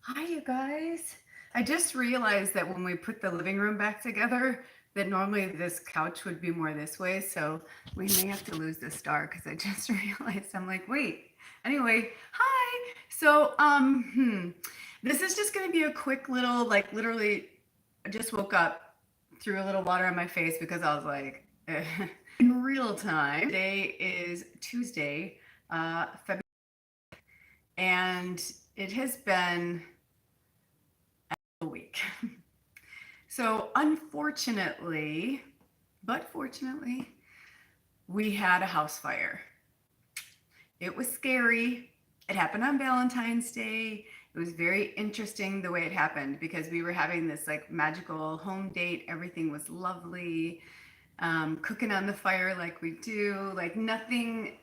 Hi, you guys. I just realized that when we put the living room back together, that normally this couch would be more this way. So we may have to lose this star because I just realized I'm like, wait. Anyway, hi. This is just going to be a quick little, like, literally, I just woke up, threw a little water on my face because I was like, in real time. Today is Tuesday, February, and it has been a week. So, unfortunately, but fortunately, we had a house fire. It was scary. It happened on Valentine's Day. It was very interesting the way it happened because we were having this like magical home date. Everything was lovely. Cooking on the fire like we do, like nothing,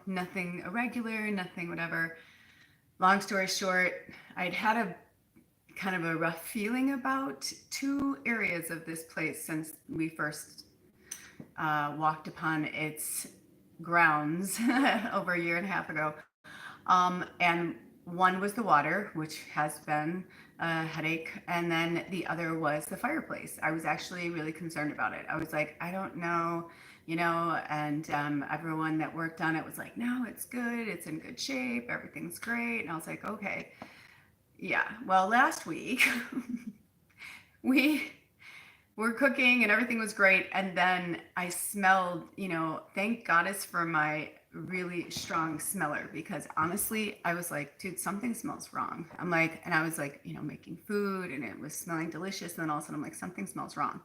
nothing irregular, nothing whatever. Long story short, I'd had a kind of a rough feeling about two areas of this place since we first walked upon its grounds over a year and a half ago. And one was the water, which has been a headache. And then the other was the fireplace. I was actually really concerned about it. I was like, I don't know, and everyone that worked on it was like, no, it's good. It's in good shape. Everything's great. And I was like, okay. Yeah. Well, last week we were cooking and everything was great. And then I smelled, thank goddess for my really strong smeller because honestly, I was like, dude, something smells wrong. I'm like, and I was like, making food and it was smelling delicious. And then all of a sudden I'm like, something smells wrong.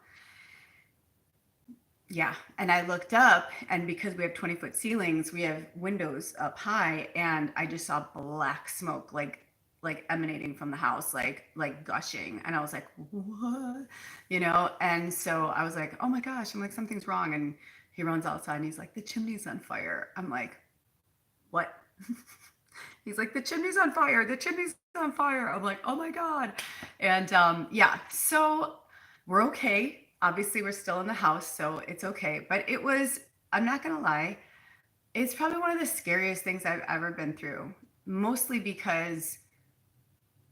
Yeah. And I looked up, and because we have 20-foot ceilings, we have windows up high, and I just saw black smoke like emanating from the house, like gushing. And I was like, what? And so I was like, oh my gosh, I'm like, something's wrong. And he runs outside and he's like, the chimney's on fire. I'm like, what? He's like, the chimney's on fire. The chimney's on fire. I'm like, oh my God. And yeah, so we're okay. Obviously, we're still in the house, so it's okay. But it was, I'm not going to lie, it's probably one of the scariest things I've ever been through, mostly because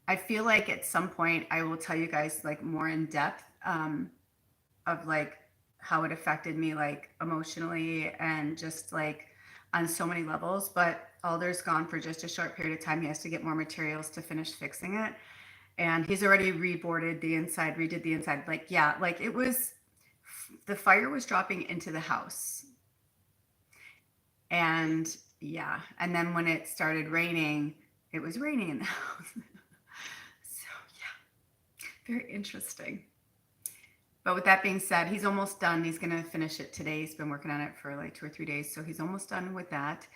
I feel like at some point I will tell you guys like more in depth of like how it affected me, like emotionally and just like on so many levels. But Alder's gone for just a short period of time. He has to get more materials to finish fixing it. And he's already reboarded the inside, redid the inside. Like, yeah, like it was, the fire was dropping into the house. And yeah, and then when it started raining, it was raining in the house. So yeah, very interesting. But with that being said, he's almost done. He's going to finish it today. He's been working on it for like 2 or 3 days. So he's almost done with that.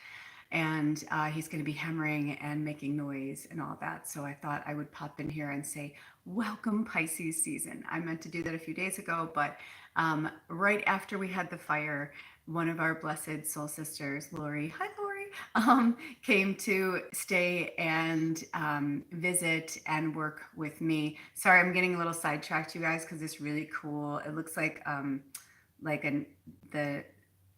And he's going to be hammering and making noise and all that. So I thought I would pop in here and say, welcome Pisces season. I meant to do that a few days ago, but right after we had the fire, one of our blessed soul sisters, Lori, hi Lori, came to stay and visit and work with me. Sorry, I'm getting a little sidetracked, you guys, because it's really cool. It looks like the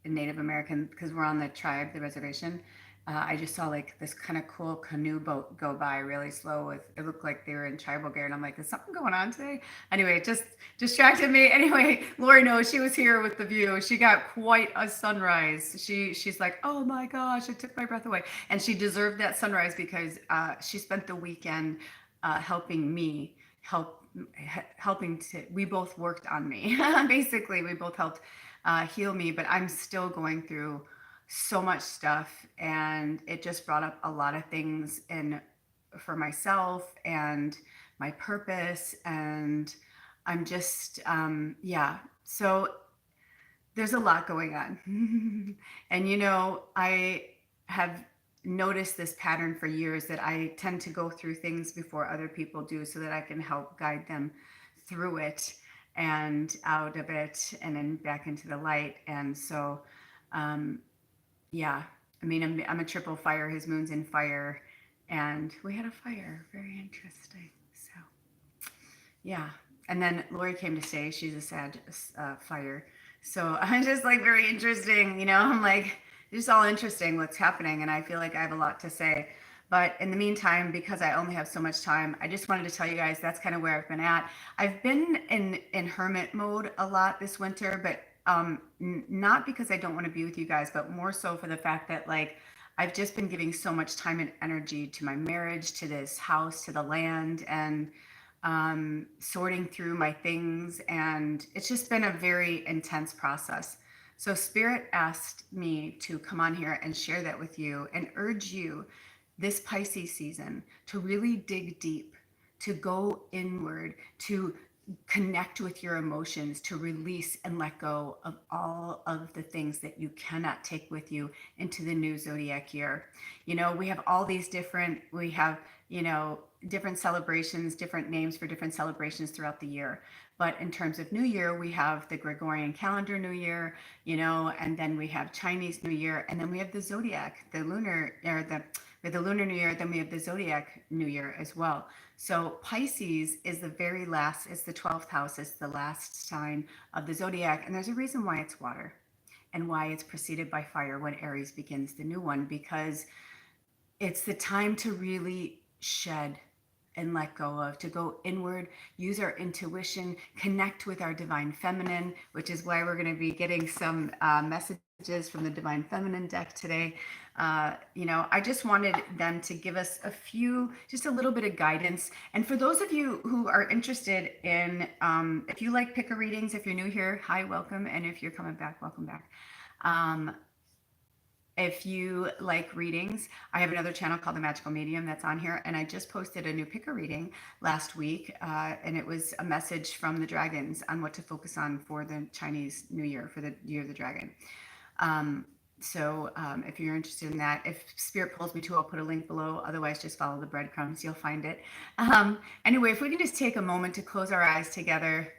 Native American, because we're on the tribe, the reservation. I just saw like this kind of cool canoe boat go by really slow with, it looked like they were in tribal gear. And I'm like, is something going on today? Anyway, it just distracted me. Anyway, Lori knows she was here with the view. She got quite a sunrise. She's like, oh my gosh, it took my breath away. And she deserved that sunrise because she spent the weekend helping me helping to, we both worked on me. Basically, we both helped heal me, but I'm still going through so much stuff, and it just brought up a lot of things in for myself and my purpose, and I'm just yeah, so there's a lot going on. And I have noticed this pattern for years that I tend to go through things before other people do so that I can help guide them through it and out of it and then back into the light. And so um, yeah, I mean, I'm a triple fire. His moon's in fire, and we had a fire. Very interesting. So, yeah. And then Lori came to stay. She's a sad fire. So I'm just like very interesting. I'm like, it's just all interesting what's happening. And I feel like I have a lot to say. But in the meantime, because I only have so much time, I just wanted to tell you guys that's kind of where I've been at. I've been in hermit mode a lot this winter, but not because I don't want to be with you guys, but more so for the fact that like I've just been giving so much time and energy to my marriage, to this house, to the land, and sorting through my things. And it's just been a very intense process. So, Spirit asked me to come on here and share that with you and urge you this Pisces season to really dig deep, to go inward, to connect with your emotions, to release and let go of all of the things that you cannot take with you into the new zodiac year. You know, we have all these different, we have, you know, different celebrations, different names for different celebrations throughout the year. But in terms of New Year, we have the Gregorian calendar New Year, you know, and then we have Chinese New Year, and then we have the zodiac, the lunar, or the lunar New Year, then we have the zodiac New Year as well. So Pisces is the very last, it's the 12th house, it's the last sign of the zodiac. And there's a reason why it's water and why it's preceded by fire when Aries begins the new one, because it's the time to really shed and let go of, to go inward, use our intuition, connect with our divine feminine, which is why we're going to be getting some messages from the divine feminine deck today. You know, I just wanted them to give us a few, just a little bit of guidance. And for those of you who are interested in, if you like picker readings, if you're new here, hi, welcome. And if you're coming back, welcome back. If you like readings, I have another channel called The Magical Medium that's on here. And I just posted a new picker reading last week. And it was a message from the dragons on what to focus on for the Chinese New Year, for the Year of the Dragon. So if you're interested in that, if Spirit pulls me to, I'll put a link below. Otherwise, just follow the breadcrumbs. You'll find it. Anyway, if we can just take a moment to close our eyes together.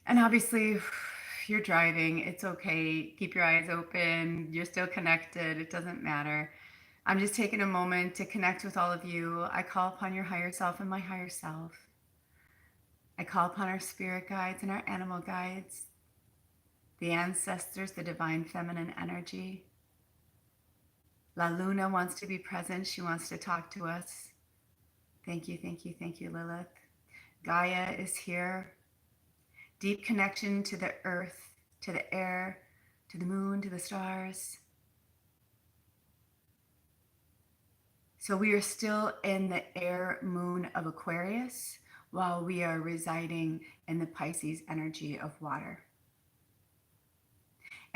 And obviously, if you're driving, it's okay. Keep your eyes open. You're still connected. It doesn't matter. I'm just taking a moment to connect with all of you. I call upon your higher self and my higher self. I call upon our spirit guides and our animal guides, the ancestors, the divine feminine energy. La Luna wants to be present. She wants to talk to us. Thank you, thank you, thank you, Lilith. Gaia is here. Deep connection to the earth, to the air, to the moon, to the stars. So we are still in the air moon of Aquarius while we are residing in the Pisces energy of water.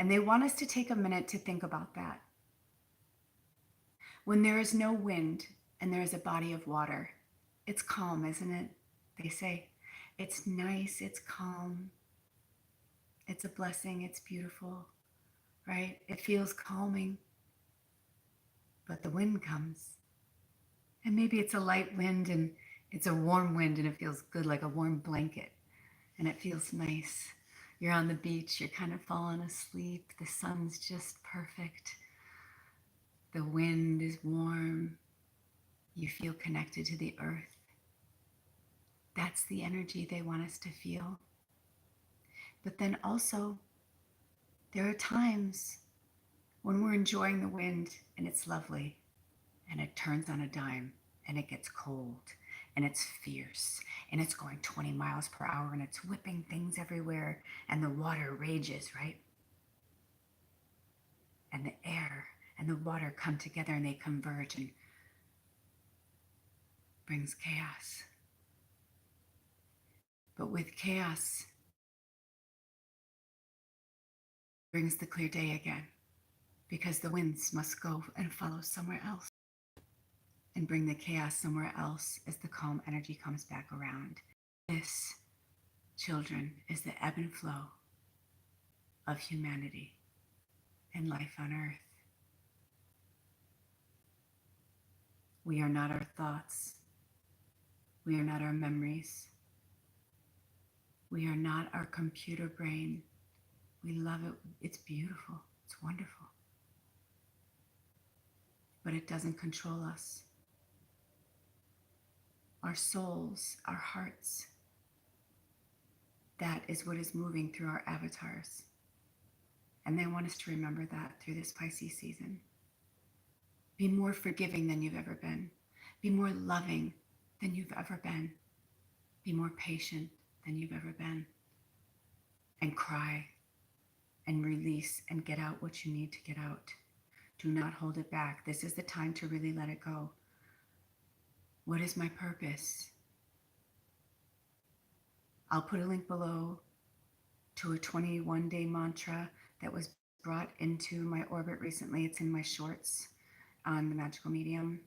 And they want us to take a minute to think about that. When there is no wind and there is a body of water, it's calm, isn't it? They say, it's nice, it's calm, it's a blessing, it's beautiful, right? It feels calming, but the wind comes. And maybe it's a light wind and it's a warm wind and it feels good, like a warm blanket, and it feels nice. You're on the beach, you're kind of falling asleep, the sun's just perfect, the wind is warm, you feel connected to the earth. That's the energy they want us to feel. But then also, there are times when we're enjoying the wind and it's lovely, and it turns on a dime and it gets cold and it's fierce and it's going 20 miles per hour and it's whipping things everywhere and the water rages, right? And the air and the water come together and they converge and brings chaos. But with chaos brings the clear day again, because the winds must go and follow somewhere else and bring the chaos somewhere else as the calm energy comes back around. This, children, is the ebb and flow of humanity and life on earth. We are not our thoughts. We are not our memories. We are not our computer brain. We love it. It's beautiful. It's wonderful. But it doesn't control us. Our souls, our hearts, that is what is moving through our avatars. And they want us to remember that through this Pisces season. Be more forgiving than you've ever been. Be more loving than you've ever been. Be more patient than you've ever been. And cry and release and get out what you need to get out. Do not hold it back. This is the time to really let it go. What is my purpose? I'll put a link below to a 21-day mantra that was brought into my orbit recently. It's in my shorts on the Magical Medium.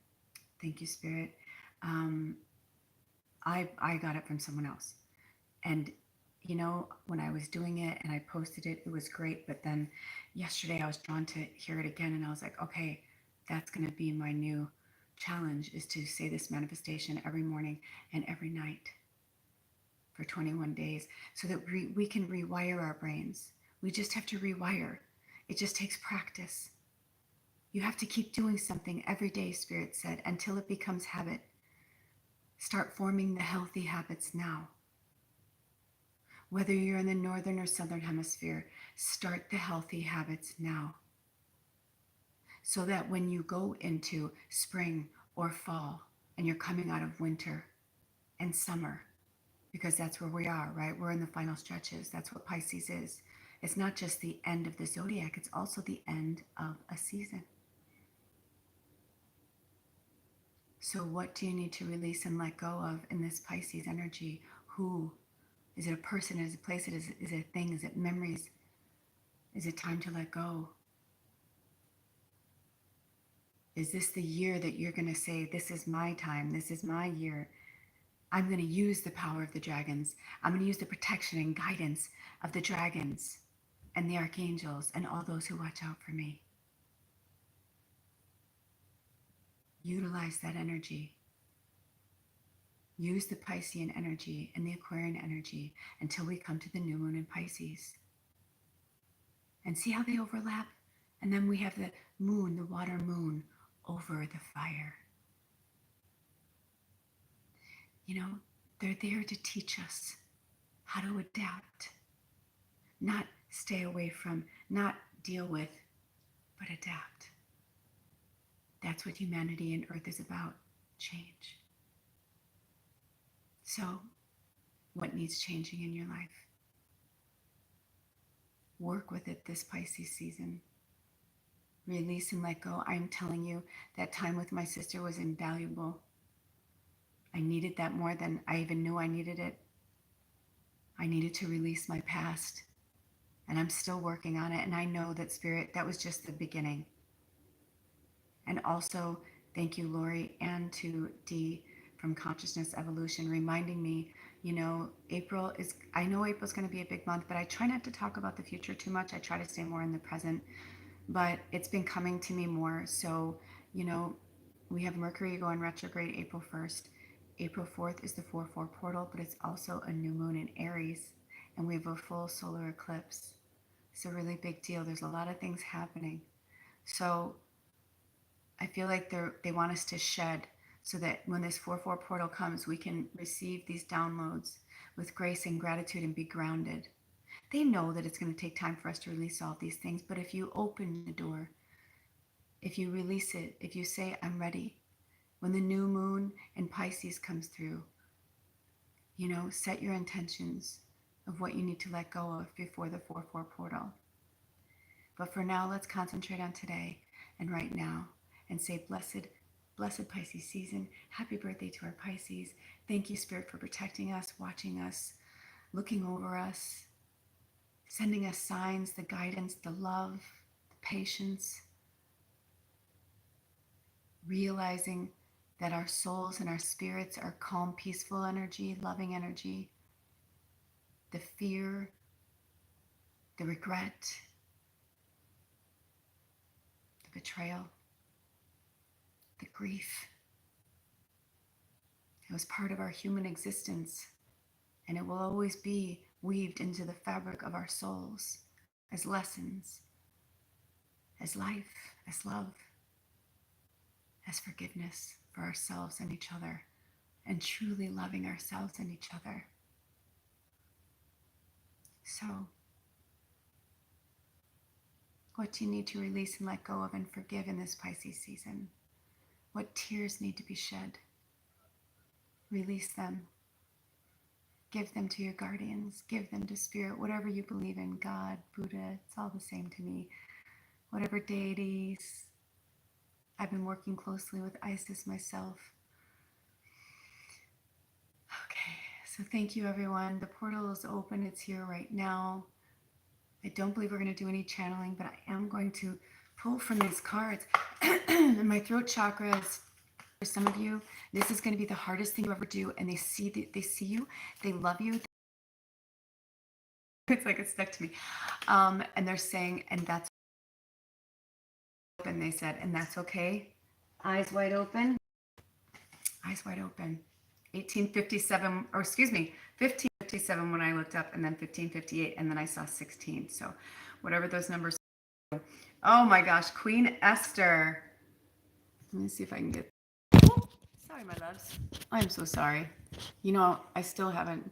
Thank you, Spirit. I got it from someone else. And you know, when I was doing it and I posted it, it was great. But then yesterday I was drawn to hear it again, and I was like, okay, that's going to be my new challenge, is to say this manifestation every morning and every night for 21 days so that we can rewire our brains. We just have to rewire. It just takes practice. You have to keep doing something every day, Spirit said, until it becomes habit. Start forming the healthy habits now. Whether you're in the northern or southern hemisphere, start the healthy habits now. So that when you go into spring or fall and you're coming out of winter and summer, because that's where we are, right? We're in the final stretches. That's what Pisces is. It's not just the end of the zodiac, it's also the end of a season. So what do you need to release and let go of in this Pisces energy? Who? Is it a person? Is it a place? Is it a thing? Is it memories? Is it time to let go? Is this the year that you're going to say, this is my time, this is my year? I'm going to use the power of the dragons. I'm going to use the protection and guidance of the dragons and the archangels and all those who watch out for me. Utilize that energy. Use the Piscean energy and the Aquarian energy until we come to the new moon in Pisces. And see how they overlap? And then we have the moon, the water moon, over the fire. You know, they're there to teach us how to adapt. Not stay away from, not deal with, but adapt. That's what humanity and Earth is about, change. So, what needs changing in your life? Work with it this Pisces season. Release and let go. I'm telling you, that time with my sister was invaluable. I needed that more than I even knew I needed it. I needed to release my past. And I'm still working on it. And I know that, Spirit, that was just the beginning. And also, thank you, Lori, and to Dee from Consciousness Evolution, reminding me, you know, I know April's going to be a big month, but I try not to talk about the future too much. I try to stay more in the present, but it's been coming to me more. So, you know, we have Mercury going retrograde April 1st. April 4th is the 4/4 portal, but it's also a new moon in Aries, and we have a full solar eclipse. It's a really big deal. There's a lot of things happening. So I feel like they want us to shed so that when this 4/4 portal comes, we can receive these downloads with grace and gratitude and be grounded. They know that it's going to take time for us to release all these things, but if you open the door, if you release it, if you say, I'm ready, when the new moon in Pisces comes through, you know, set your intentions of what you need to let go of before the 4/4 portal. But for now, let's concentrate on today and right now and say, blessed Pisces season. Happy birthday to our Pisces. Thank you, Spirit, for protecting us, watching us, looking over us, sending us signs, the guidance, the love, the patience, realizing that our souls and our spirits are calm, peaceful energy, loving energy. The fear, the regret, the betrayal, the grief. It was part of our human existence, and it will always be weaved into the fabric of our souls as lessons, as life, as love, as forgiveness for ourselves and each other, and truly loving ourselves and each other. So, what do you need to release and let go of and forgive in this Pisces season? What tears need to be shed? Release them. Give them to your guardians. Give them to spirit, whatever you believe in, God, Buddha, it's all the same to me. Whatever deities. I've been working closely with Isis myself. Okay, so thank you, everyone. The portal is open. It's here right now. I don't believe we're going to do any channeling, but I am going to pull from these cards. And my throat chakra is, for some of you, this is going to be the hardest thing you ever do. And they see you, they love you. It's like it's stuck to me. And they're saying, and that's open. They said, and that's okay. Eyes wide open. Eyes wide open. 1857, or excuse me, 1557 when I looked up, and then 1558, and then I saw 16. So whatever those numbers. Oh my gosh, Queen Esther. Let me see if I can get. Sorry, my loves. I'm so sorry. You know, I still haven't.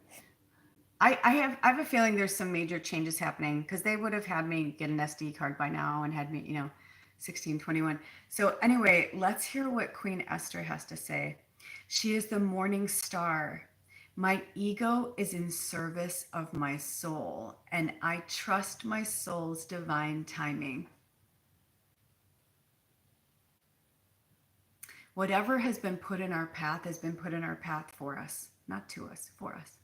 I have a feeling there's some major changes happening, because they would have had me get an SD card by now and had me, 1621. So anyway, let's hear what Queen Esther has to say. She is the morning star. My ego is in service of my soul, and I trust my soul's divine timing. Whatever has been put in our path has been put in our path for us, not to us, for us.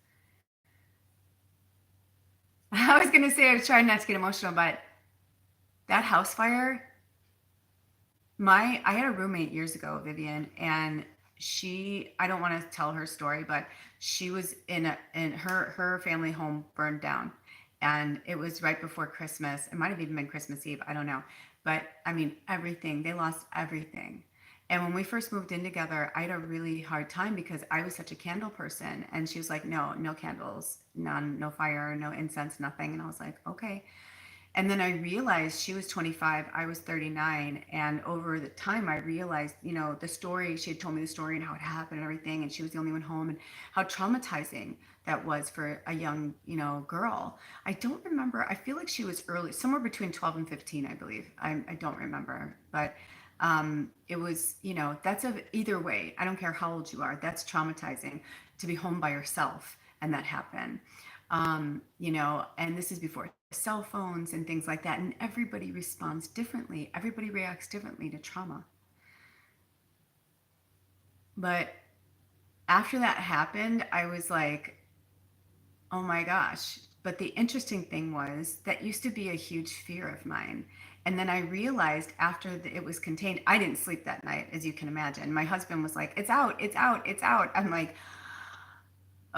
I was going to say, I was trying not to get emotional, but that house fire, I had a roommate years ago, Vivian, and I don't want to tell her story, but she was in her family home burned down, and it was right before Christmas. It might have even been Christmas Eve. I don't know. But I mean, everything, they lost everything. And when we first moved in together, I had a really hard time because I was such a candle person. And she was like, no candles, none, no fire, no incense, nothing. And I was like, okay. And then I realized she was 25, I was 39. And over the time, I realized, the story, she had told me the story and how it happened and everything. And she was the only one home, and how traumatizing that was for a young, girl. I don't remember. I feel like she was early, somewhere between 12 and 15, I believe. I don't remember. But it was, that's either way. I don't care how old you are. That's traumatizing to be home by yourself and that happen. And this is before cell phones and things like that. And everybody responds differently. Everybody reacts differently to trauma. But after that happened, I was like, oh my gosh. But the interesting thing was that used to be a huge fear of mine. And then I realized after it was contained, I didn't sleep that night, as you can imagine. My husband was like, it's out, it's out, it's out. I'm like,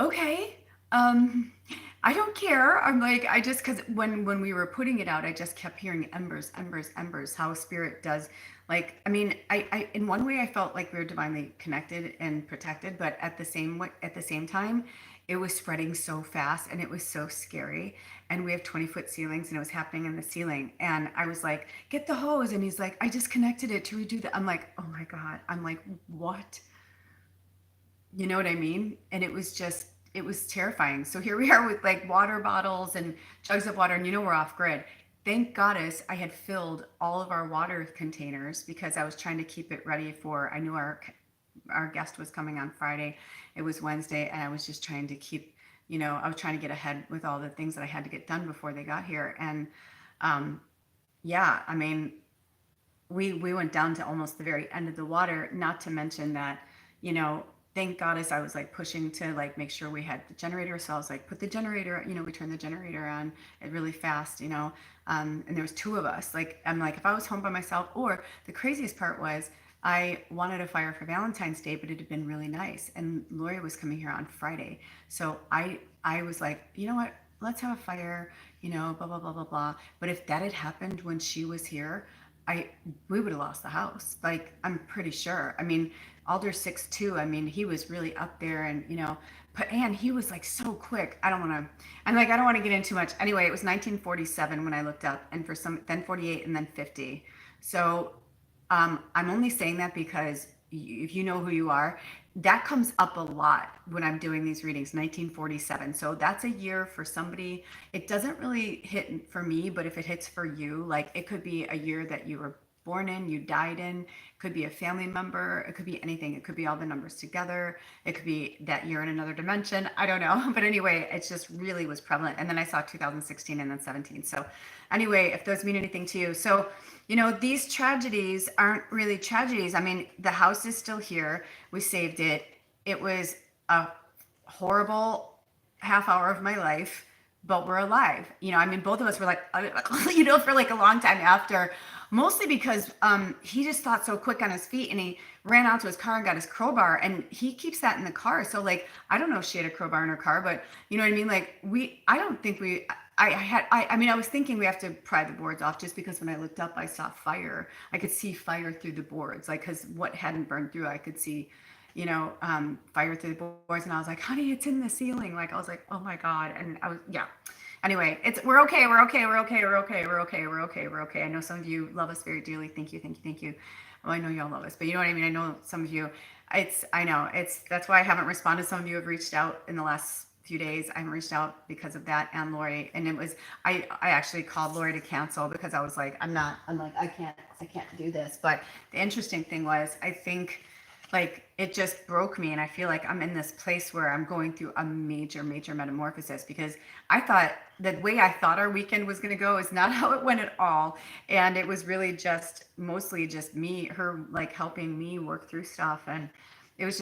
okay. I don't care. I'm like, because when we were putting it out, I just kept hearing embers, embers, embers, how spirit does. Like, I mean, I in one way I felt like we were divinely connected and protected, but at the same time, it was spreading so fast and it was so scary. And we have 20-foot ceilings, and it was happening in the ceiling. And I was like, get the hose. And he's like, I just connected it to redo that. I'm like, oh my God. I'm like, what? You know what I mean? And it was terrifying. So here we are with like water bottles and jugs of water, and we're off grid. Thank goddess I had filled all of our water containers, because I was trying to keep it ready for, I knew our guest was coming on Friday. It was Wednesday, and I was just trying to keep, I was trying to get ahead with all the things that I had to get done before they got here. And yeah, I mean, we went down to almost the very end of the water, not to mention that, thank goddess I was like pushing to like make sure we had the generator. So I was like, put the generator, we turned the generator on really fast, and there was two of us. Like, I'm like, if I was home by myself, or the craziest part was I wanted a fire for Valentine's Day, but it had been really nice. And Lori was coming here on Friday. So I was like, you know what, let's have a fire, blah, blah, blah, blah, blah. But if that had happened when she was here, we would have lost the house. Like, I'm pretty sure. I mean, Alder 6'2", I mean, he was really up there, and, and he was like so quick. I don't want to get into much. Anyway, it was 1947 when I looked up, and then 48 and then 50. So, I'm only saying that because if you know who you are, that comes up a lot when I'm doing these readings, 1947. So that's a year for somebody. It doesn't really hit for me, but if it hits for you, like it could be a year that you were born in, you died in. It could be a family member. It could be anything. It could be all the numbers together. It could be that you're in another dimension. I don't know. But anyway, it just really was prevalent. And then I saw 2016 and then 17. So anyway, if those mean anything to you. So, these tragedies aren't really tragedies. I mean, the house is still here. We saved it. It was a horrible half hour of my life, but we're alive. I mean, both of us were like, for like a long time after, mostly because he just thought so quick on his feet and he ran out to his car and got his crowbar, and he keeps that in the car. So like, I don't know if she had a crowbar in her car, but you know what I mean? Like I don't think I was thinking we have to pry the boards off, just because when I looked up, I saw fire. I could see fire through the boards, like, cause what hadn't burned through, I could see, fire through the boards. And I was like, honey, it's in the ceiling. Like, I was like, oh my God. And I was, yeah. Anyway, we're okay. We're okay. We're okay. We're okay. We're okay. We're okay. We're okay. I know some of you love us very dearly. Thank you. Thank you. Thank you. Well, I know y'all love us, but you know what I mean? I know some of you, that's why I haven't responded. Some of you have reached out in the last few days. I haven't reached out because of that, and Lori. And it was, I actually called Lori to cancel because I was like, I can't do this. But the interesting thing was, I think, like, it just broke me, and I feel like I'm in this place where I'm going through a major metamorphosis, because I thought the way I thought our weekend was going to go is not how it went at all. And it was really mostly just her like helping me work through stuff, and it was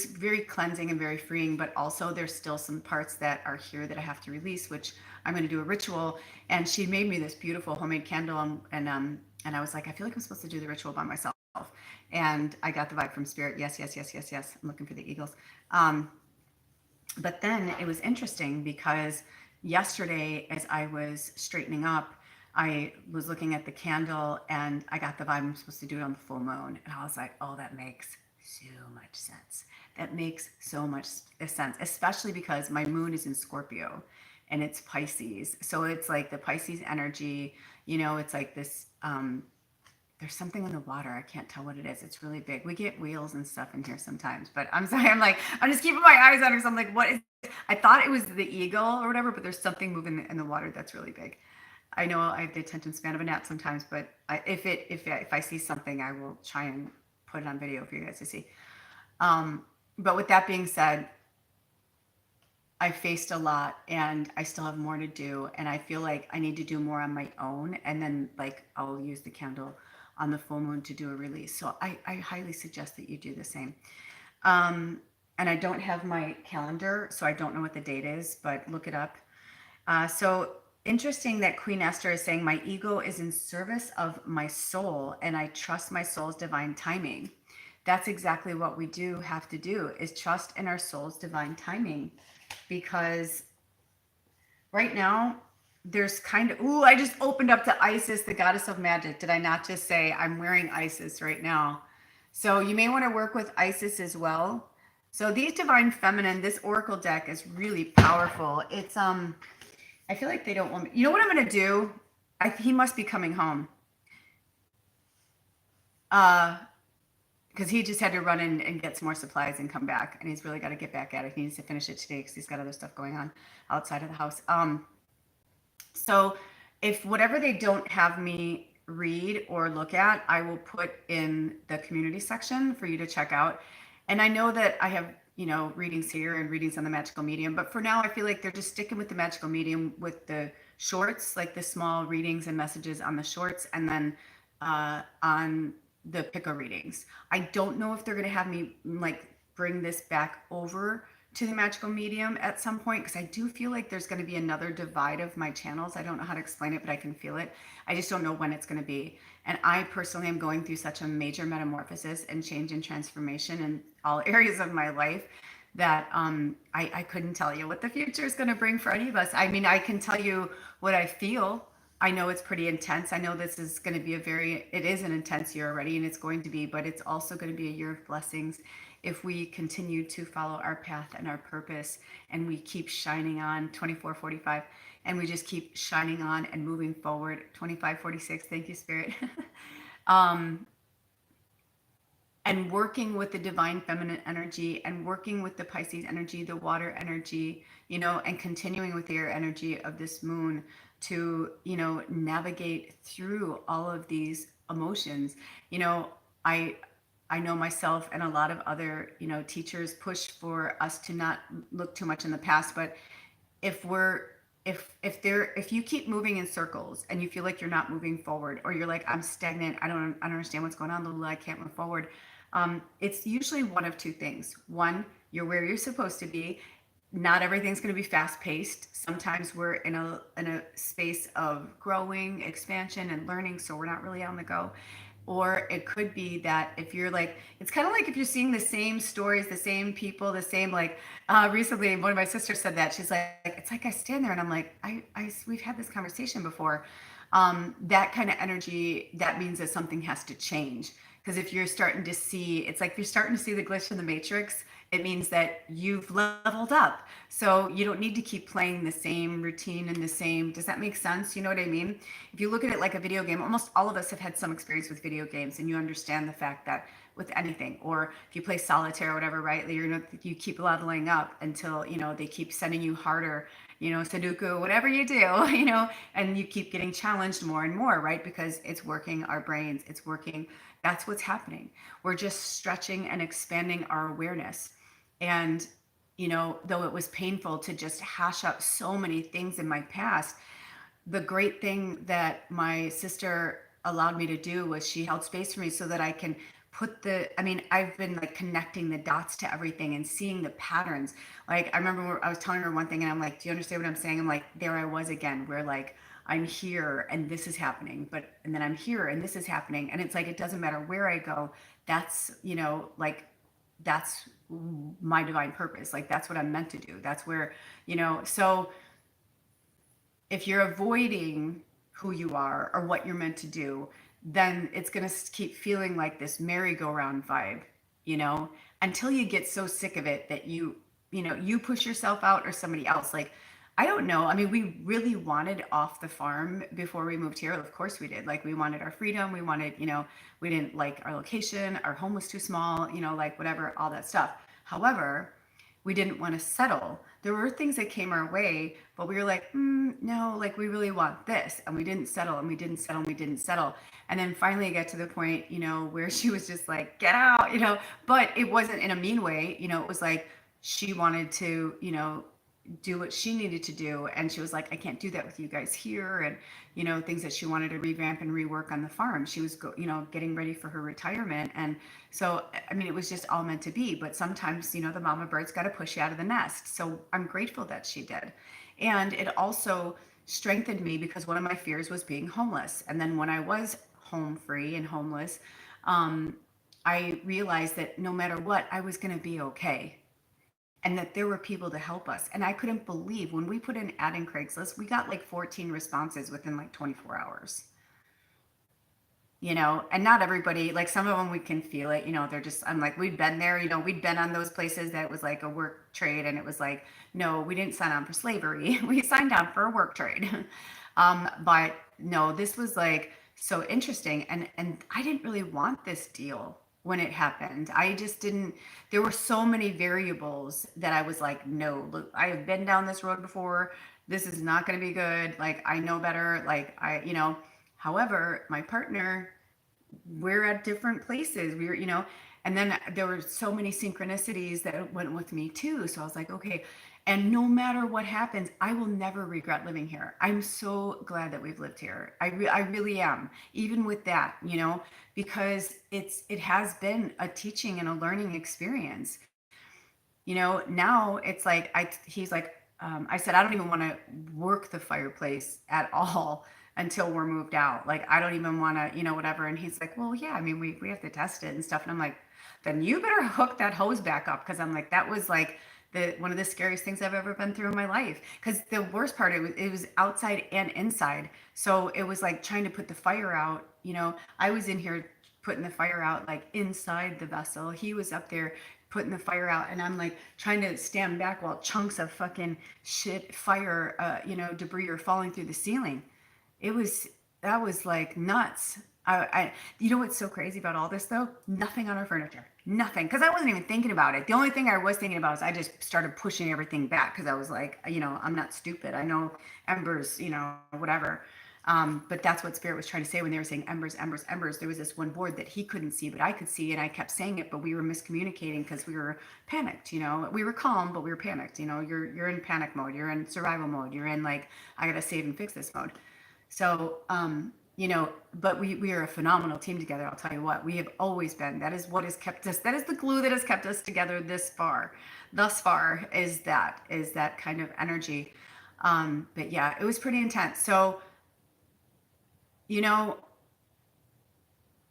very cleansing and very freeing. But also, there's still some parts that are here that I have to release, which I'm going to do a ritual. And she made me this beautiful homemade candle, and I was like, I feel like I'm supposed to do the ritual by myself. And I got the vibe from spirit. Yes. I'm looking for the eagles. But then it was interesting because yesterday, as I was straightening up, I was looking at the candle and I got the vibe I'm supposed to do it on the full moon. And I was like, oh, that makes so much sense. That makes so much sense, especially because my moon is in Scorpio and it's Pisces. So it's like the Pisces energy, it's like this, there's something in the water. I can't tell what it is. It's really big. We get wheels and stuff in here sometimes, but I'm sorry. I'm just keeping my eyes on it. So I'm like, what is it? I thought it was the eagle or whatever, but there's something moving in the water that's really big. I know I have the attention span of a gnat sometimes, but if I see something, I will try and put it on video for you guys to see. But with that being said, I faced a lot and I still have more to do. And I feel like I need to do more on my own. And then like, I'll use the candle on the full moon to do a release. So I highly suggest that you do the same. And I don't have my calendar, so I don't know what the date is, but look it up. So interesting that Queen Esther is saying, my ego is in service of my soul and I trust my soul's divine timing. That's exactly what we do have to do, is trust in our soul's divine timing. Because right now, there's I just opened up to Isis, the goddess of magic. Did I not just say I'm wearing Isis right now? So you may want to work with Isis as well. So these divine feminine, this oracle deck is really powerful. It's I feel like they don't want me. You know what I'm going to do? He must be coming home. Because he just had to run in and get some more supplies and come back. And he's really got to get back at it. He needs to finish it today because he's got other stuff going on outside of the house. So if whatever they don't have me read or look at, I will put in the community section for you to check out. And I know that I have, readings here and readings on the magical medium, but for now I feel like they're just sticking with the magical medium with the shorts, like the small readings and messages on the shorts, and then on the picker readings. I don't know if they're going to have me like bring this back over to the magical medium at some point, because I do feel like there's going to be another divide of my channels. I don't know how to explain it, but I can feel it. I just don't know when it's going to be. And I personally am going through such a major metamorphosis and change and transformation in all areas of my life that I couldn't tell you what the future is going to bring for any of us. I mean, I can tell you what I feel. I know it's pretty intense. I know this is going to be it is an intense year already, and it's going to be, but it's also going to be a year of blessings if we continue to follow our path and our purpose, and we keep shining on 2445, and we just keep shining on and moving forward. 2546, thank you, Spirit. And working with the divine feminine energy and working with the Pisces energy, the water energy, and continuing with the air energy of this moon, to, navigate through all of these emotions. You know, I I know myself and a lot of other, teachers push for us to not look too much in the past, but if we're if you keep moving in circles and you feel like you're not moving forward, or you're like, I'm stagnant, I don't understand what's going on, Lula, I can't move forward. It's usually one of two things. One, you're where you're supposed to be. Not everything's going to be fast paced. Sometimes we're in a space of growing, expansion, and learning, so we're not really on the go. Or it could be that if you're like, it's kind of like if you're seeing the same stories, the same people, the same, like, recently one of my sisters said that. She's like, it's like I stand there and I'm like, we've had this conversation before. That kind of energy, that means that something has to change. Because if you're starting to see, it's like if you're starting to see the glitch in the matrix, it means that you've leveled up. So you don't need to keep playing the same routine and the same. Does that make sense? You know what I mean? If you look at it like a video game, almost all of us have had some experience with video games, and you understand the fact that with anything, or if you play solitaire or whatever, right? You keep leveling up until, they keep sending you harder, Sudoku, whatever you do, and you keep getting challenged more and more, right? Because it's working our brains, it's working. That's what's happening. We're just stretching and expanding our awareness. And, though it was painful to just hash up so many things in my past, the great thing that my sister allowed me to do was she held space for me so that I can I've been like connecting the dots to everything and seeing the patterns. Like, I remember I was telling her one thing and I'm like, do you understand what I'm saying? I'm like, there I was again, where like, I'm here and this is happening, and then I'm here and this is happening. And it's like, it doesn't matter where I go. That's, like, that's my divine purpose. Like, that's what I'm meant to do. That's where, so if you're avoiding who you are or what you're meant to do, then it's going to keep feeling like this merry-go-round vibe, you know, until you get so sick of it that you push yourself out, or somebody else. Like, I don't know. I mean, we really wanted off the farm before we moved here. Of course we did. Like, we wanted our freedom. We wanted, we didn't like our location. Our home was too small, like whatever, all that stuff. However, we didn't want to settle. There were things that came our way, but we were like, no, like, we really want this. And we didn't settle, and we didn't settle, and we didn't settle. And then finally it got to the point, where she was just like, get out, but it wasn't in a mean way. It was like, she wanted to, do what she needed to do. And she was like, I can't do that with you guys here. And, things that she wanted to revamp and rework on the farm. She was, getting ready for her retirement. And so, I mean, it was just all meant to be. But sometimes, the mama bird's got to push you out of the nest. So I'm grateful that she did. And it also strengthened me, because one of my fears was being homeless. And then when I was home free and homeless, I realized that no matter what, I was going to be okay, and that there were people to help us. And I couldn't believe, when we put an ad in Craigslist, we got like 14 responses within like 24 hours. And not everybody, like, some of them we can feel it, they're just, I'm like, we'd been there, we'd been on those places that was like a work trade, and it was like, no, we didn't sign on for slavery. We signed on for a work trade. But no, this was like so interesting. And I didn't really want this deal when it happened. I just didn't, there were so many variables that I was like, no, look, I have been down this road before. This is not going to be good. Like, I know better. Like, however, my partner, we're at different places. We were, and then there were so many synchronicities that went with me too. So I was like, okay. And no matter what happens, I will never regret living here. I'm so glad that we've lived here. I really am. Even with that, because it has been a teaching and a learning experience. Now it's like, he's like, I said, I don't even want to work the fireplace at all until we're moved out. Like, I don't even want to, whatever. And he's like, well, yeah, I mean, we have to test it and stuff. And I'm like, then you better hook that hose back up. Cause I'm like, that was like one of the scariest things I've ever been through in my life. Cause the worst part, it was outside and inside. So it was like trying to put the fire out, I was in here putting the fire out, like, inside the vessel. He was up there putting the fire out, and I'm like trying to stand back while chunks of fucking shit fire, debris are falling through the ceiling. That was like nuts. You know what's so crazy about all this though? Nothing on our furniture, nothing. Because I wasn't even thinking about it. The only thing I was thinking about is I just started pushing everything back because I was like, I'm not stupid. I know embers, whatever. But that's what Spirit was trying to say when they were saying embers, embers, embers. There was this one board that he couldn't see, but I could see, and I kept saying it, but we were miscommunicating because we were panicked. We were calm, but we were panicked. You're in panic mode. You're in survival mode. You're in like I gotta save and fix this mode. So, but we are a phenomenal team together. I'll tell you what, we have always been. That is what has kept us, that is the glue that has kept us together this far. Thus far is that kind of energy. But yeah, it was pretty intense. So, you know,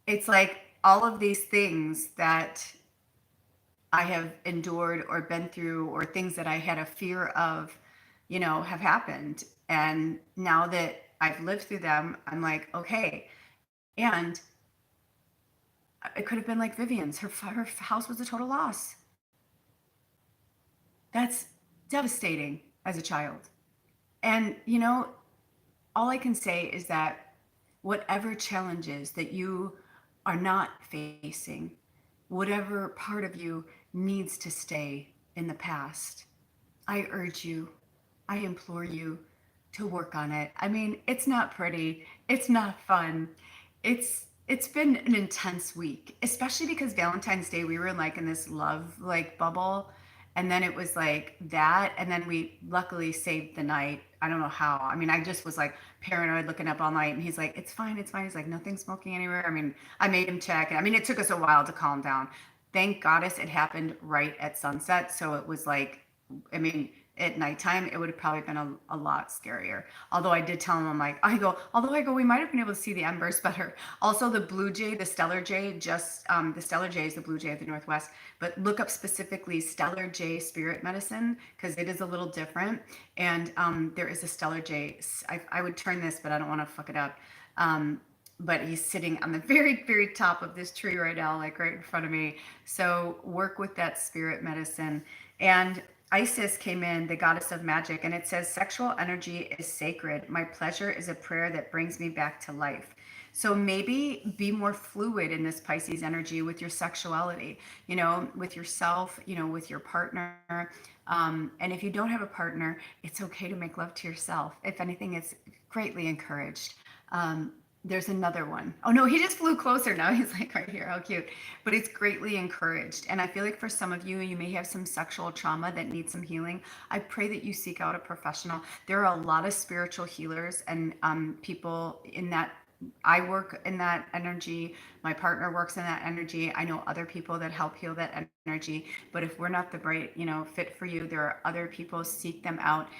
it's like all of these things that I have endured or been through, or things that I had a fear of, have happened. And now that I've lived through them, I'm like, okay. And it could have been like Vivian's. Her house was a total loss. That's devastating as a child. And, all I can say is that whatever challenges that you are not facing, whatever part of you needs to stay in the past, I urge you, I implore you to work on it. I mean, it's not pretty, it's not fun. It's been an intense week, especially because Valentine's Day we were like in this love like bubble, and then it was like that, and then we luckily saved the night. I don't know how. I mean, I just was like paranoid looking up all night, and he's like, "It's fine, it's fine." He's like, "Nothing smoking anywhere." I mean, I made him check, and I mean, it took us a while to calm down. Thank goddess it happened right at sunset, so it was like, I mean, at nighttime, it would have probably been a lot scarier. Although I did tell him, I'm like, we might have been able to see the embers better. Also, the blue jay, the stellar jay, the stellar jay is the blue jay of the Northwest, but look up specifically stellar jay spirit medicine because it is a little different. And there is a stellar jay. I would turn this, but I don't want to fuck it up. But he's sitting on the very, very top of this tree right now, like right in front of me. So work with that spirit medicine. And Isis came in, the goddess of magic, and it says, "Sexual energy is sacred. My pleasure is a prayer that brings me back to life." So maybe be more fluid in this Pisces energy with your sexuality, with yourself, with your partner. And if you don't have a partner, it's okay to make love to yourself. If anything, it's greatly encouraged. There's another one. Oh no, he just flew closer now. He's like right here. How cute. But it's greatly encouraged. And I feel like for some of you, you may have some sexual trauma that needs some healing. I pray that you seek out a professional. There are a lot of spiritual healers and people in that. I work in that energy. My partner works in that energy. I know other people that help heal that energy. But if we're not the right, fit for you, there are other people. Seek them out.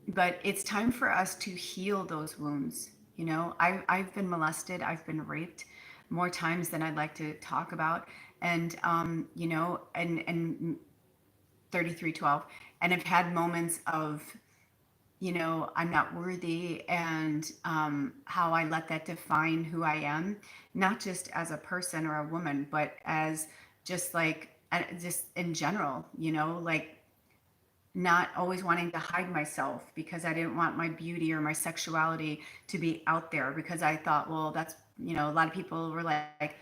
But it's time for us to heal those wounds. I've been molested. I've been raped more times than I'd like to talk about. And, and 3312. And I've had moments of, I'm not worthy, and how I let that define who I am, not just as a person or a woman, but as just like, just in general, like not always wanting to hide myself because I didn't want my beauty or my sexuality to be out there because I thought, well, that's, a lot of people were like,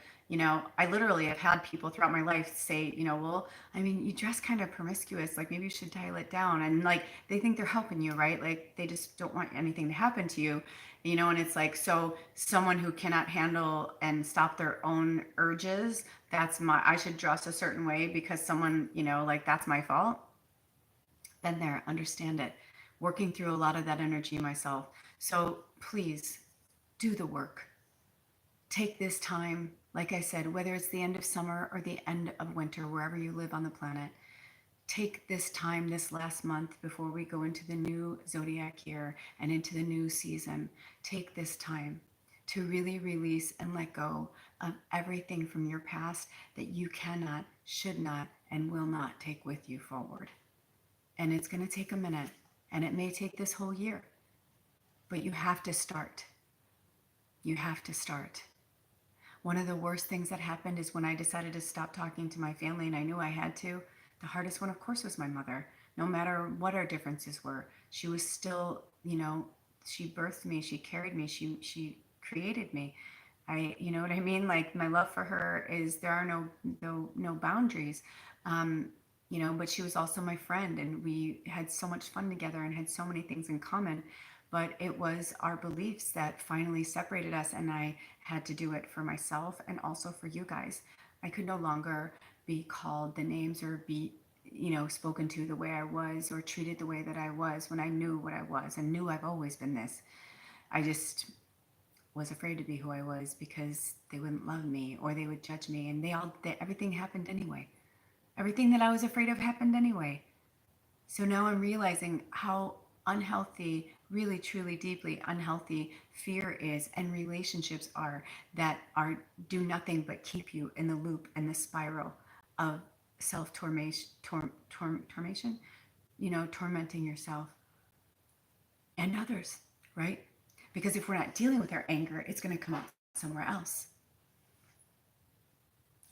I literally have had people throughout my life say, well, I mean, you dress kind of promiscuous, like maybe you should dial it down. And like, they think they're helping you, right? Like they just don't want anything to happen to you, and it's like, so someone who cannot handle and stop their own urges, I should dress a certain way because someone, like that's my fault. Been there, understand it, working through a lot of that energy myself. So please do the work. Take this time, like I said, whether it's the end of summer or the end of winter, wherever you live on the planet, take this time, this last month before we go into the new zodiac year and into the new season. Take this time to really release and let go of everything from your past that you cannot, should not, and will not take with you forward. And it's going to take a minute, and it may take this whole year, but you have to start. You have to start. One of the worst things that happened is when I decided to stop talking to my family, and I knew I had to. The hardest one, of course, was my mother. No matter what our differences were, she was still, she birthed me, she carried me, she created me. You know what I mean? Like my love for her is there are no boundaries. Um, you know, but she was also my friend and we had so much fun together and had so many things in common. But it was our beliefs that finally separated us, and I had to do it for myself and also for you guys. I could no longer be called the names or be, you know, spoken to the way I was or treated the way that I was when I knew what I was and knew I've always been this. I just was afraid to be who I was because they wouldn't love me or they would judge me, and everything happened anyway. Everything that I was afraid of happened anyway. So now I'm realizing how unhealthy, really, truly, deeply unhealthy fear is and relationships are that are do nothing but keep you in the loop and the spiral of self tormation, you know, tormenting yourself and others, right? Because if we're not dealing with our anger, it's going to come out somewhere else.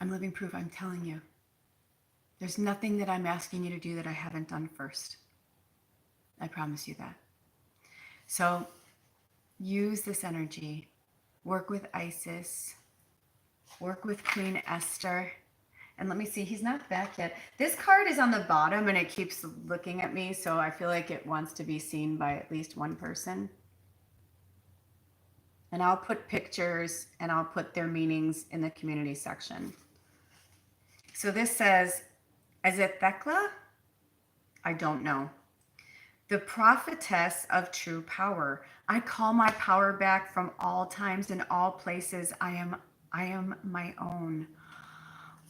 I'm living proof, I'm telling you. There's nothing that I'm asking you to do that I haven't done first. I promise you that. So use this energy. Work with Isis. Work with Queen Esther. And let me see, he's not back yet. This card is on the bottom and it keeps looking at me, so I feel like it wants to be seen by at least one person. And I'll put pictures and I'll put their meanings in the community section. So this says, is it Thekla? I don't know. The prophetess of true power. I call my power back from all times and all places. I am my own.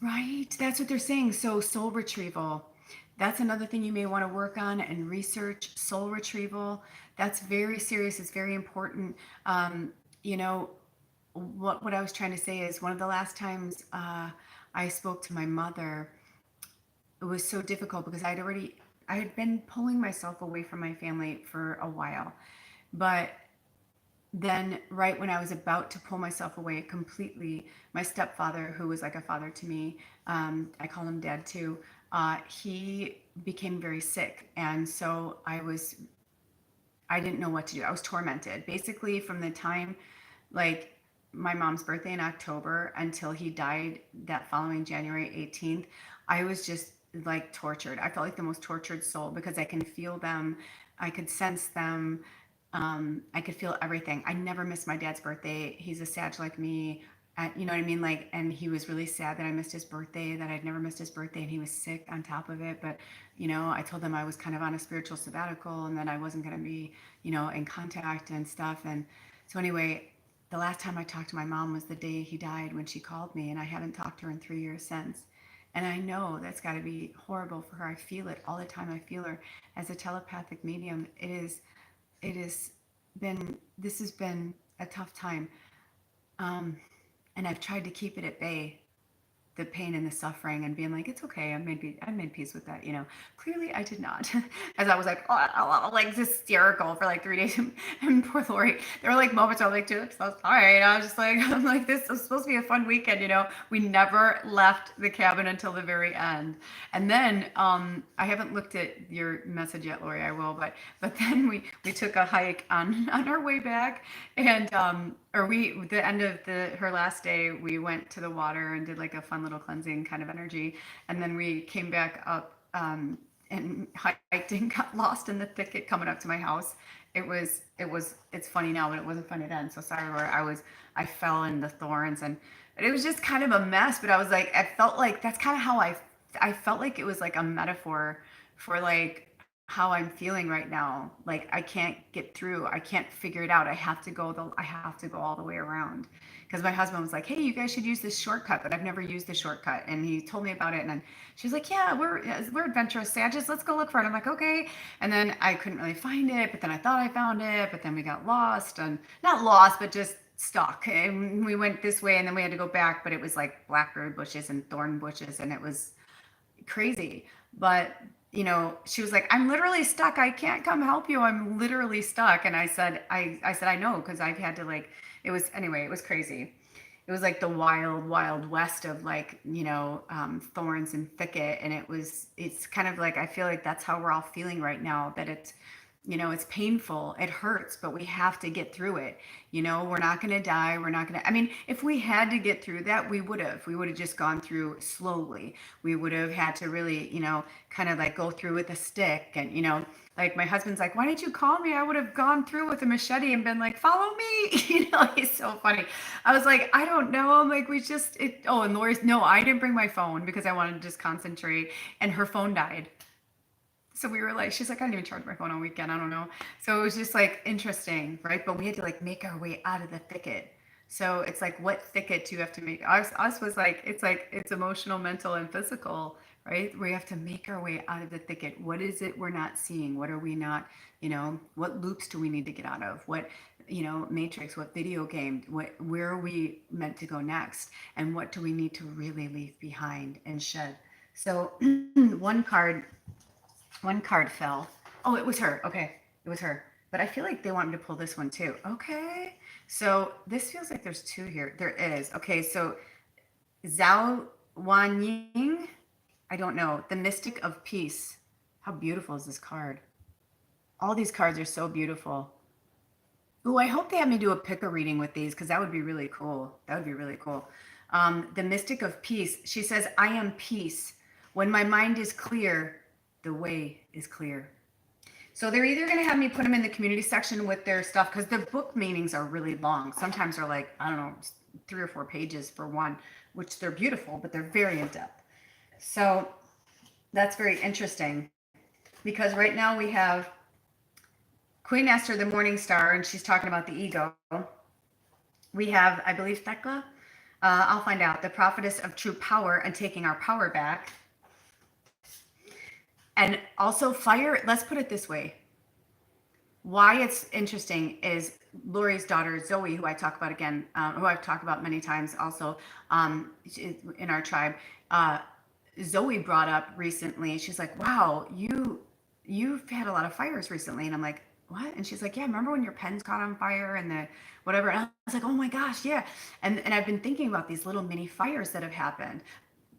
Right? That's what they're saying. So soul retrieval. That's another thing you may want to work on and research. Soul retrieval. That's very serious. It's very important. You know, what I was trying to say is one of the last times I spoke to my mother, it was so difficult because I had been pulling myself away from my family for a while. But then right when I was about to pull myself away completely, my stepfather, who was like a father to me, I call him dad too, he became very sick. And so I didn't know what to do. I was tormented basically from the time, like my mom's birthday in October until he died that following January 18th. I was just like tortured. I felt like the most tortured soul because I can feel them. I could sense them. I could feel everything. I never missed my dad's birthday. He's a Sag like me. You know what I mean? Like, and he was really sad that I missed his birthday, that I'd never missed his birthday, and he was sick on top of it. But, you know, I told him I was kind of on a spiritual sabbatical and that I wasn't going to be, you know, in contact and stuff. And so anyway, the last time I talked to my mom was the day he died when she called me, and I haven't talked to her in 3 years since. And I know that's got to be horrible for her. I feel it all the time. I feel her as a telepathic medium. It has this has been a tough time. And I've tried to keep it at bay, the pain and the suffering, and being like, it's okay. I made peace with that. You know, clearly I did not. As I was like, like hysterical for like 3 days. And poor Lori, there were like moments where I'm like, dude, I'm so sorry. And I was just like, I'm like, this was supposed to be a fun weekend. You know, we never left the cabin until the very end. And then I haven't looked at your message yet, Lori. I will, but then we took a hike on our way back, and or we the end of her last day, we went to the water and did like a fun little cleansing kind of energy, and then we came back up and hiked and got lost in the thicket coming up to my house. It's funny now, but it wasn't funny then. So sorry, Laura. I fell in the thorns, and it was just kind of a mess. But I was like, I felt like that's kind of how I felt like it was like a metaphor for like how I'm feeling right now. Like I can't get through. I can't figure it out. I have to go all the way around. Because my husband was like, "Hey, you guys should use this shortcut," but I've never used the shortcut. And he told me about it, and then she was like, "Yeah, we're adventurous sages. Let's go look for it." I'm like, "Okay." And then I couldn't really find it, but then I thought I found it, but then we got lost, and not lost, but just stuck. And we went this way, and then we had to go back, but it was like blackberry bushes and thorn bushes, and it was crazy. But you know, she was like, "I'm literally stuck. I can't come help you. I'm literally stuck." And I said, "I know, because I've had to like." It was crazy. It was like the wild, wild west of like, you know, thorns and thicket, and it's kind of like I feel like that's how we're all feeling right now. That It's painful, it hurts, but we have to get through it. We're not going to die. We're not going to, I mean, if we had to get through that, we would have just gone through slowly. We would have had to really, kind of like go through with a stick. And, like my husband's like, why didn't you call me? I would have gone through with a machete and been like, follow me. He's so funny. I was like, I don't know. I'm like, and Lori's, no, I didn't bring my phone because I wanted to just concentrate. And her phone died. So we were like, she's like, I didn't even charge my phone all weekend. I don't know. So it was just like interesting, right? But we had to like make our way out of the thicket. So it's like, what thicket do you have to make? Us was like, it's emotional, mental, and physical, right? We have to make our way out of the thicket. What is it we're not seeing? What are we not, what loops do we need to get out of? What, matrix, what video game, where are we meant to go next? And what do we need to really leave behind and shed? So one card fell. Oh, it was her. Okay. It was her. But I feel like they want me to pull this one too. Okay. So this feels like there's two here. There is. Okay. So Zhao Wanying. I don't know. The Mystic of Peace. How beautiful is this card? All these cards are so beautiful. Oh, I hope they have me do a picker reading with these because that would be really cool. That would be really cool. The Mystic of Peace. She says, I am peace. When my mind is clear, the way is clear. So they're either going to have me put them in the community section with their stuff because the book meanings are really long. Sometimes they're like, I don't know, 3 or 4 pages for one, which they're beautiful, but they're very in depth. So that's very interesting because right now we have Queen Esther, the Morning Star, and she's talking about the ego. We have, I believe, Thecla. I'll find out. The Prophetess of True Power and taking our power back. And also fire, let's put it this way. Why it's interesting is Lori's daughter, Zoe, who I talk about again, who I've talked about many times also in our tribe. Zoe brought up recently, she's like, wow, you've had a lot of fires recently. And I'm like, what? And she's like, yeah, remember when your pen's caught on fire and the whatever? And I was like, oh my gosh, yeah. And I've been thinking about these little mini fires that have happened.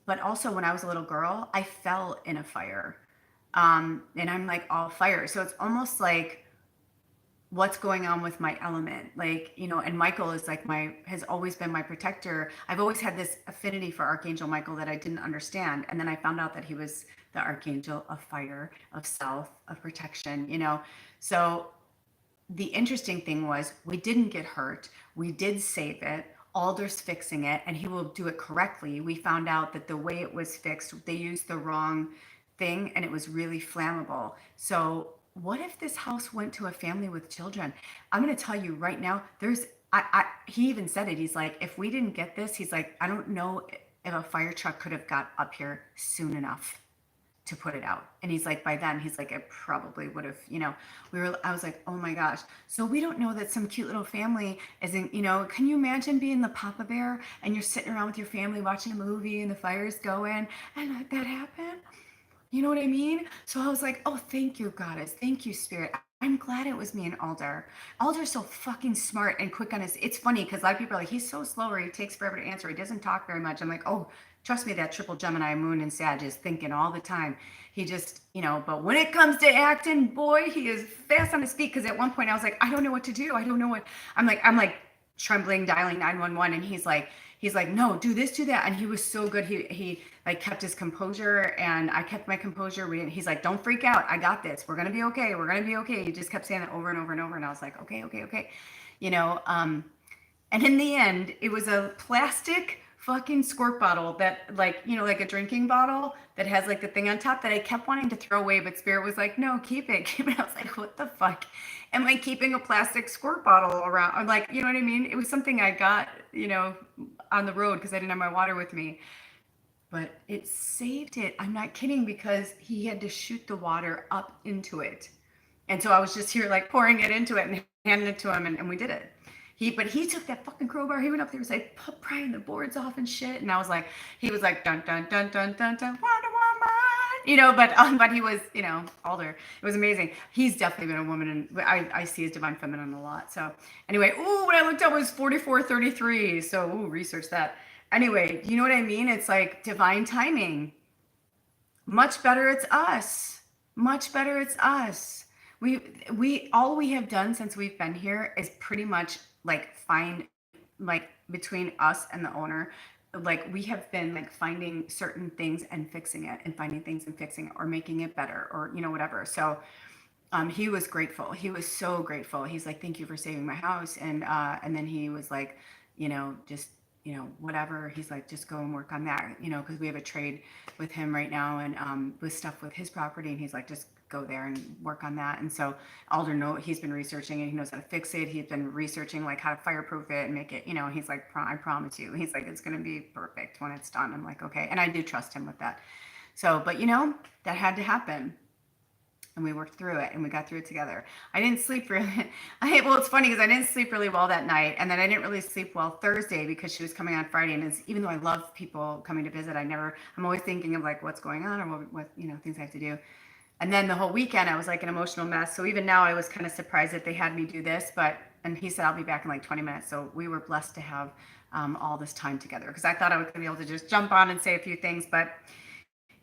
But also when I was a little girl, I fell in a fire. And I'm like all fire. So it's almost like what's going on with my element. Like, and Michael is like has always been my protector. I've always had this affinity for Archangel Michael that I didn't understand. And then I found out that he was the Archangel of fire, of self, of protection, So the interesting thing was we didn't get hurt. We did save it. Alder's fixing it and he will do it correctly. We found out that the way it was fixed, they used the wrong thing and it was really flammable. So what if this house went to a family with children? I'm going to tell you right now, he even said it. He's like, if we didn't get this, he's like, I don't know if a fire truck could have got up here soon enough to put it out. And he's like, by then, he's like, it probably would have, I was like, oh my gosh. So we don't know that some cute little family isn't, can you imagine being the Papa Bear and you're sitting around with your family watching a movie and the fire's going and that happened? You know what I mean? So I was like, oh, thank you, Goddess. Thank you, Spirit. I'm glad it was me and Alder. Alder's so fucking smart and quick on his. It's funny because a lot of people are like, he's so slow or he takes forever to answer. He doesn't talk very much. I'm like, oh, trust me, that triple Gemini moon and Sag is thinking all the time. He just, but when it comes to acting, boy, he is fast on his feet. Because at one point I was like, I don't know what to do. I don't know what. I'm like trembling, dialing 911. And he's like, no, do this, do that. And he was so good. He like kept his composure and I kept my composure. He's like, don't freak out. I got this. We're going to be okay. We're going to be okay. He just kept saying it over and over and over. And I was like, okay. And in the end, it was a plastic fucking squirt bottle that like a drinking bottle that has like the thing on top that I kept wanting to throw away, but Spirit was like, no, keep it. I was like, what the fuck am I keeping a plastic squirt bottle around? I'm like, you know what I mean? It was something I got, on the road because I didn't have my water with me, but it saved it. I'm not kidding, because he had to shoot the water up into it. And so I was just here like pouring it into it and handing it to him and we did it. But he took that fucking crowbar. He went up there and was like prying the boards off and shit. And I was like, he was like, dun, dun, dun, dun, dun, dun, Wonder Woman, but he was, Alder. It was amazing. He's definitely been a woman, and I see his divine feminine a lot. So anyway, when I looked up, it was 4433. So, research that. Anyway, you know what I mean? It's like divine timing. Much better it's us. Much better it's us. All we have done since we've been here is pretty much like find, like, between us and the owner, like we have been like finding certain things and fixing it, and finding things and fixing it, or making it better, or whatever. So he was grateful. He was so grateful. He's like, "Thank you for saving my house." And then he was like, just, whatever. He's like, "Just go and work on that," because we have a trade with him right now, and with stuff with his property. And he's like, "Just go there and work on that." And so Alder he's been researching it. He knows how to fix it. He's been researching like how to fireproof it and make it, he's like, "I promise you." He's like, "It's going to be perfect when it's done." I'm like, "Okay." And I do trust him with that. So, but that had to happen, and we worked through it, and we got through it together. I didn't sleep really. Well, it's funny because I didn't sleep really well that night, and then I didn't really sleep well Thursday because she was coming on Friday. And even though I love people coming to visit, I'm always thinking of like what's going on, or what things I have to do. And then the whole weekend I was like an emotional mess. So even now I was kind of surprised that they had me do this, and he said I'll be back in like 20 minutes. So we were blessed to have all this time together, because I thought I was going to be able to just jump on and say a few things, but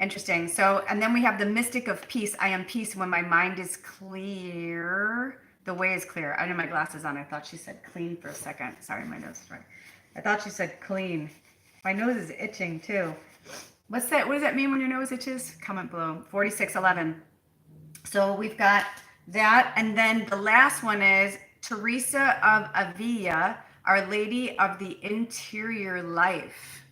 interesting. So, and then we have the mystic of peace. I am peace when my mind is clear. The way is clear. I had my glasses on. I thought she said clean for a second. Sorry, my nose is right. I thought she said clean. My nose is itching too. What's that? What does that mean when your nose itches? Comment below. 4611. So we've got that. And then the last one is Teresa of Avila, Our Lady of the Interior Life.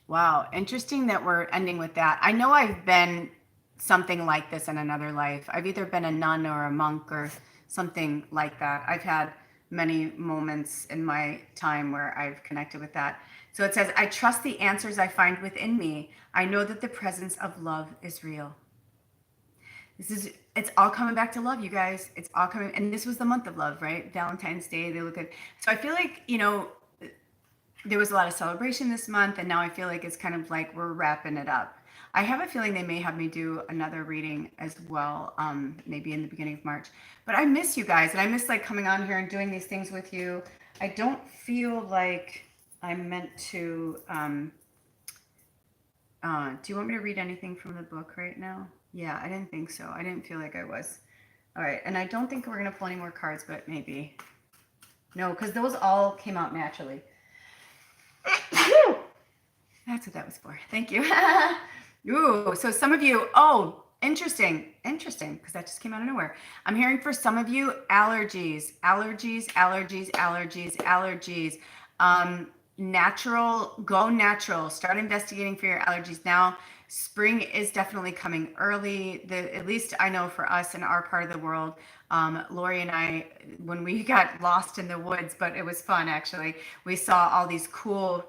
Wow, interesting that we're ending with that. I know I've been something like this in another life. I've either been a nun or a monk or something like that. I've had many moments in my time where I've connected with that. So it says, I trust the answers I find within me. I know that the presence of love is real. It's all coming back to love, you guys. It's all coming. And this was the month of love, right? Valentine's Day. They look at, so I feel like, there was a lot of celebration this month, and now I feel like it's kind of like we're wrapping it up. I have a feeling they may have me do another reading as well, maybe in the beginning of March. But I miss you guys, and I miss like coming on here and doing these things with you. I don't feel like I'm meant to. Do you want me to read anything from the book right now? Yeah, I didn't think so. I didn't feel like I was. All right, and I don't think we're gonna pull any more cards, but maybe. No, because those all came out naturally. That's what that was for. Thank you. Ooh, so some of you, interesting, because that just came out of nowhere. I'm hearing for some of you allergies. Natural, go natural. Start investigating for your allergies now. Spring is definitely coming early. At least I know for us in our part of the world, Lori and I, when we got lost in the woods, but it was fun actually. We saw all these cool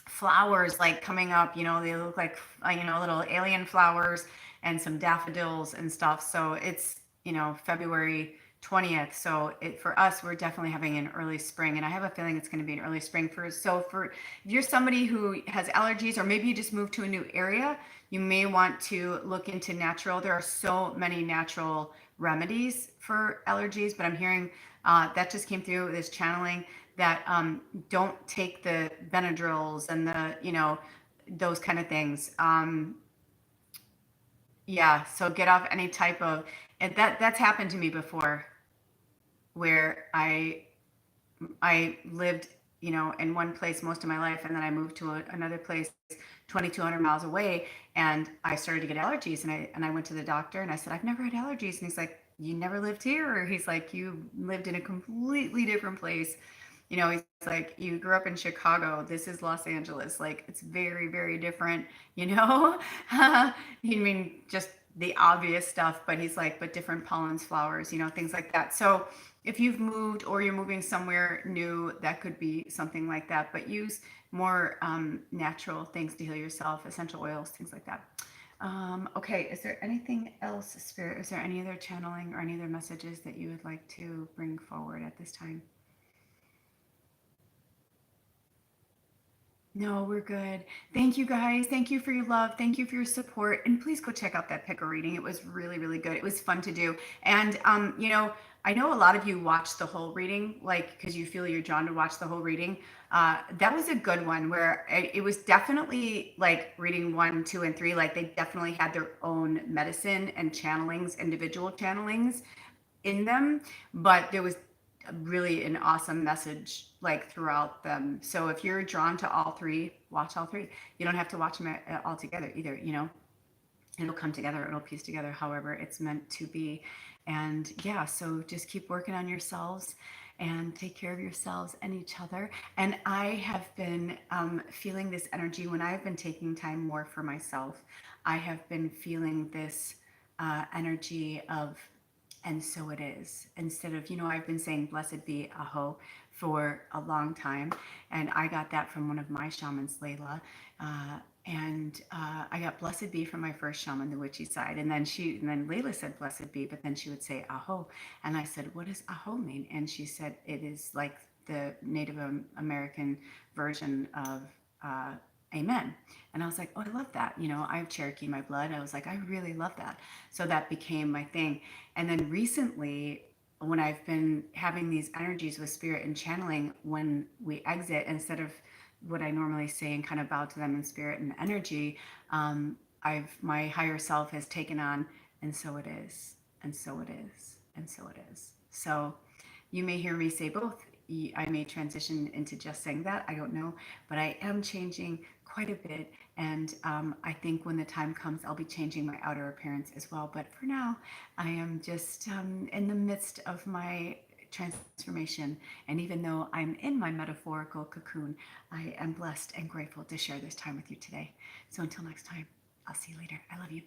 flowers like coming up, they look like, little alien flowers, and some daffodils and stuff. So it's, February 20th. So for us, we're definitely having an early spring, and I have a feeling it's going to be an early spring if you're somebody who has allergies, or maybe you just moved to a new area, you may want to look into natural. There are so many natural remedies for allergies, but I'm hearing that just came through this channeling that don't take the Benadryls and the, those kind of things. Yeah, so get off any type of, and that's happened to me before, where I lived, in one place most of my life, and then I moved to another place 2,200 miles away, and I started to get allergies, and I went to the doctor, and I said, I've never had allergies, and he's like, you never lived here? Or he's like, you lived in a completely different place. He's like, you grew up in Chicago. This is Los Angeles. Like, it's very, very different, I mean, just the obvious stuff, but he's like, but different pollens, flowers, things like that. So if you've moved or you're moving somewhere new, that could be something like that, but use more natural things to heal yourself, essential oils, things like that. Okay, is there anything else, Spirit? Is there any other channeling or any other messages that you would like to bring forward at this time? No, we're good. Thank you guys. Thank you for your love. Thank you for your support. And please go check out that pickle reading. It was really, really good. It was fun to do. And I know a lot of you watch the whole reading, like because you feel you're drawn to watch the whole reading. That was a good one where it was definitely like reading 1, 2, and 3. Like they definitely had their own medicine and channelings, individual channelings in them, but there was really an awesome message like throughout them. So if you're drawn to all three, watch all three. You don't have to watch them all together either, it'll come together, it'll piece together however it's meant to be. And yeah, so just keep working on yourselves and take care of yourselves and each other. And I have been feeling this energy when I've been taking time more for myself. I have been feeling this energy of and so it is. Instead of, I've been saying blessed be Aho for a long time. And I got that from one of my shamans, Layla. And I got blessed be from my first shaman, the witchy side. And then Layla said blessed be, but then she would say Aho. And I said, what does Aho mean? And she said, it is like the Native American version of uh, amen. And I was like, oh, I love that. I have Cherokee in my blood. I was like, I really love that. So that became my thing. And then recently, when I've been having these energies with spirit and channeling, when we exit, instead of what I normally say and kind of bow to them in spirit and energy, my higher self has taken on, and so it is, and so it is, and so it is. So you may hear me say both. I may transition into just saying that. I don't know. But I am changing quite a bit. And I think when the time comes, I'll be changing my outer appearance as well. But for now, I am just in the midst of my transformation. And even though I'm in my metaphorical cocoon, I am blessed and grateful to share this time with you today. So until next time, I'll see you later. I love you.